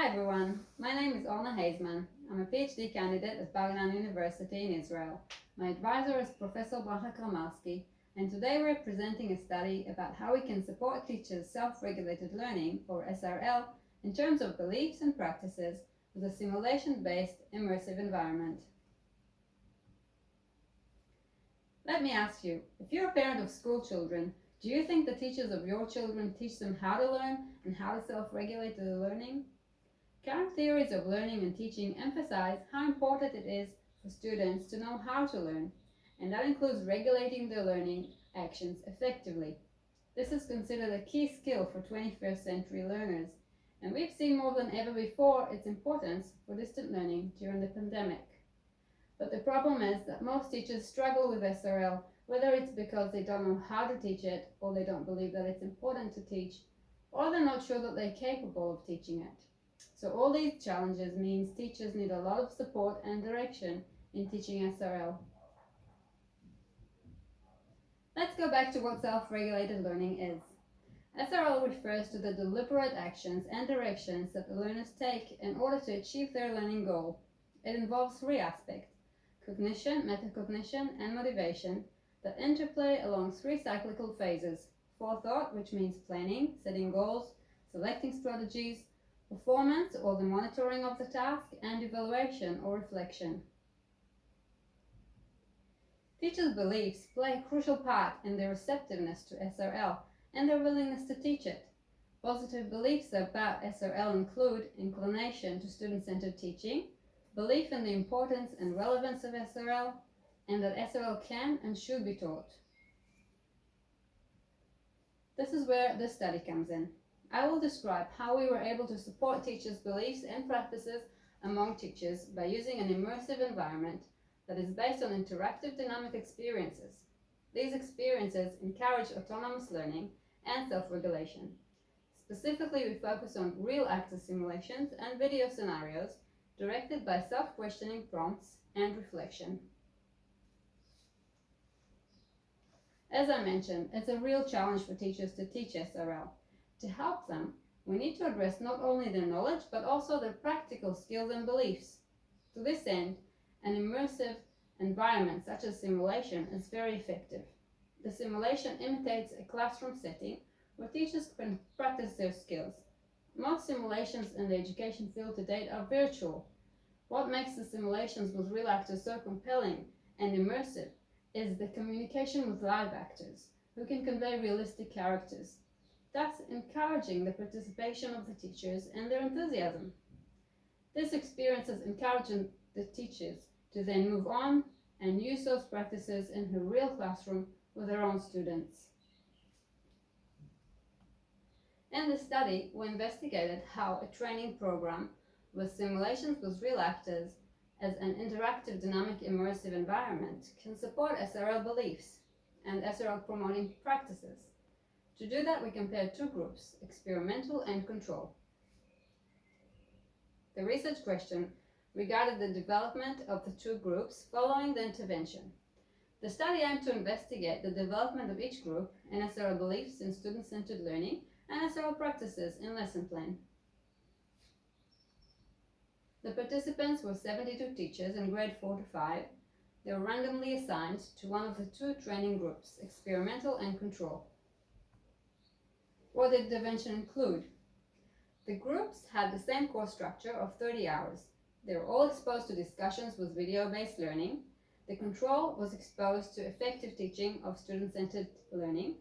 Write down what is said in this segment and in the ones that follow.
Hi everyone, my name is Orna Heizman. I'm a PhD candidate at Bar-Ilan University in Israel. My advisor is Professor Bracha Kramalski, and today we're presenting a study about how we can support teachers' self-regulated learning, or SRL, in terms of beliefs and practices with a simulation-based immersive environment. Let me ask you, if you're a parent of school children, do you think the teachers of your children teach them how to learn and how to self-regulate their learning? Current theories of learning and teaching emphasize how important it is for students to know how to learn, and that includes regulating their learning actions effectively. This is considered a key skill for 21st century learners, and we've seen more than ever before its importance for distant learning during the pandemic. But the problem is that most teachers struggle with SRL, whether it's because they don't know how to teach it, or they don't believe that it's important to teach, or they're not sure that they're capable of teaching it. So all these challenges means teachers need a lot of support and direction in teaching SRL. Let's go back to what self-regulated learning is. SRL refers to the deliberate actions and directions that the learners take in order to achieve their learning goal. It involves three aspects: cognition, metacognition, and motivation that interplay along three cyclical phases: forethought, which means planning, setting goals, selecting strategies; performance, or the monitoring of the task; and evaluation, or reflection. Teachers' beliefs play a crucial part in their receptiveness to SRL and their willingness to teach it. Positive beliefs about SRL include inclination to student-centered teaching, belief in the importance and relevance of SRL, and that SRL can and should be taught. This is where this study comes in. I will describe how we were able to support teachers' beliefs and practices among teachers by using an immersive environment that is based on interactive dynamic experiences. These experiences encourage autonomous learning and self-regulation. Specifically, we focus on real access simulations and video scenarios directed by self-questioning prompts and reflection. As I mentioned, it's a real challenge for teachers to teach SRL. To help them, we need to address not only their knowledge, but also their practical skills and beliefs. To this end, an immersive environment such as simulation is very effective. The simulation imitates a classroom setting where teachers can practice their skills. Most simulations in the education field to date are virtual. What makes the simulations with real actors so compelling and immersive is the communication with live actors who can convey realistic characters, thus encouraging the participation of the teachers and their enthusiasm. This experience is encouraging the teachers to then move on and use those practices in her real classroom with their own students. In the study, we investigated how a training program with simulations with real actors as an interactive, dynamic, immersive environment can support SRL beliefs and SRL promoting practices. To do that, we compared two groups, experimental and control. The research question regarded the development of the two groups following the intervention. The study aimed to investigate the development of each group in SRL beliefs in student-centered learning and SRL practices in lesson plan. The participants were 72 teachers in grade 4 to 5. They were randomly assigned to one of the two training groups, experimental and control. What did the intervention include? The groups had the same course structure of 30 hours. They were all exposed to discussions with video-based learning. The control was exposed to effective teaching of student-centered learning,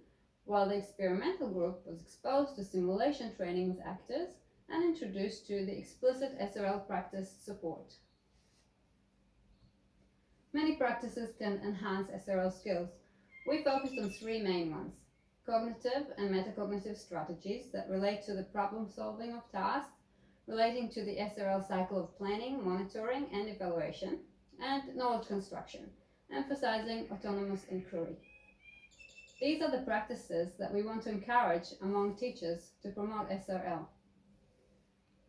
while the experimental group was exposed to simulation training with actors and introduced to the explicit SRL practice support. Many practices can enhance SRL skills. We focused on three main ones: cognitive and metacognitive strategies that relate to the problem solving of tasks, relating to the SRL cycle of planning, monitoring, and evaluation, and knowledge construction, emphasizing autonomous inquiry. These are the practices that we want to encourage among teachers to promote SRL.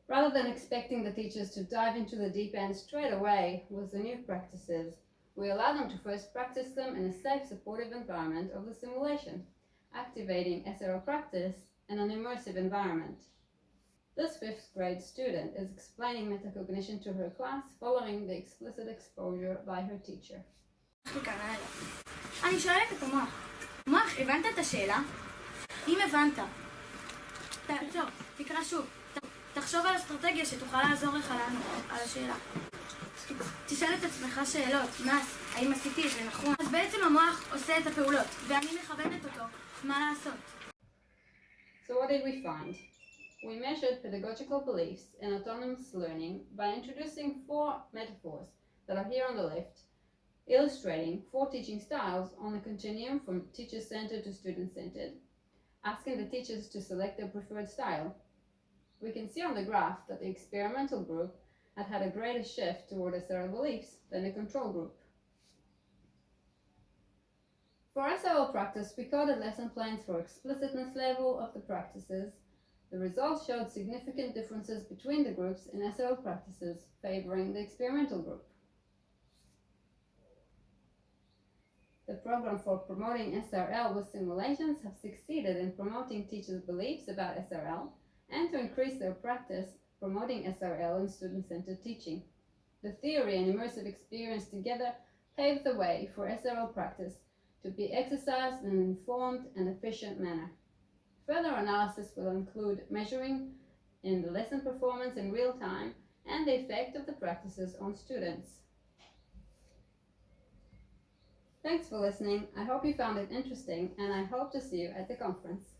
Rather than expecting the teachers to dive into the deep end straight away with the new practices, we allow them to first practice them in a safe, supportive environment of the simulation, activating SRL practice in an immersive environment. This 5th grade student is explaining metacognition to her class following the explicit exposure by her teacher. אני שואלת את המוח. מוח, הבנת את השאלה? אם הבנת, תעצור, תקרא שוב. תחשוב על אסטרטגיה שתוכל לעזור לך לענות על השאלה. תשאל את עצמך שאלות, האם עשיתי את זה נכון? אז בעצם המוח עושה את הפעולות, ואני מכוונת אותו מה לעשות. So what did we find? We measured pedagogical beliefs in autonomous learning by introducing 4 metaphors that are here on the left, illustrating 4 teaching styles on the continuum from teacher-centered to student-centered, asking the teachers to select their preferred style. We can see on the graph that the experimental group had a greater shift toward SRL beliefs than the control group. For SRL practice, we coded lesson plans for explicitness level of the practices. The results showed significant differences between the groups in SRL practices, favoring the experimental group. The program for promoting SRL with simulations have succeeded in promoting teachers' beliefs about SRL and to increase their practice promoting SRL in student-centered teaching. The theory and immersive experience together paved the way for SRL practice to be exercised in an informed and efficient manner. Further analysis will include measuring in the lesson performance in real time and the effect of the practices on students. Thanks for listening. I hope you found it interesting, and I hope to see you at the conference.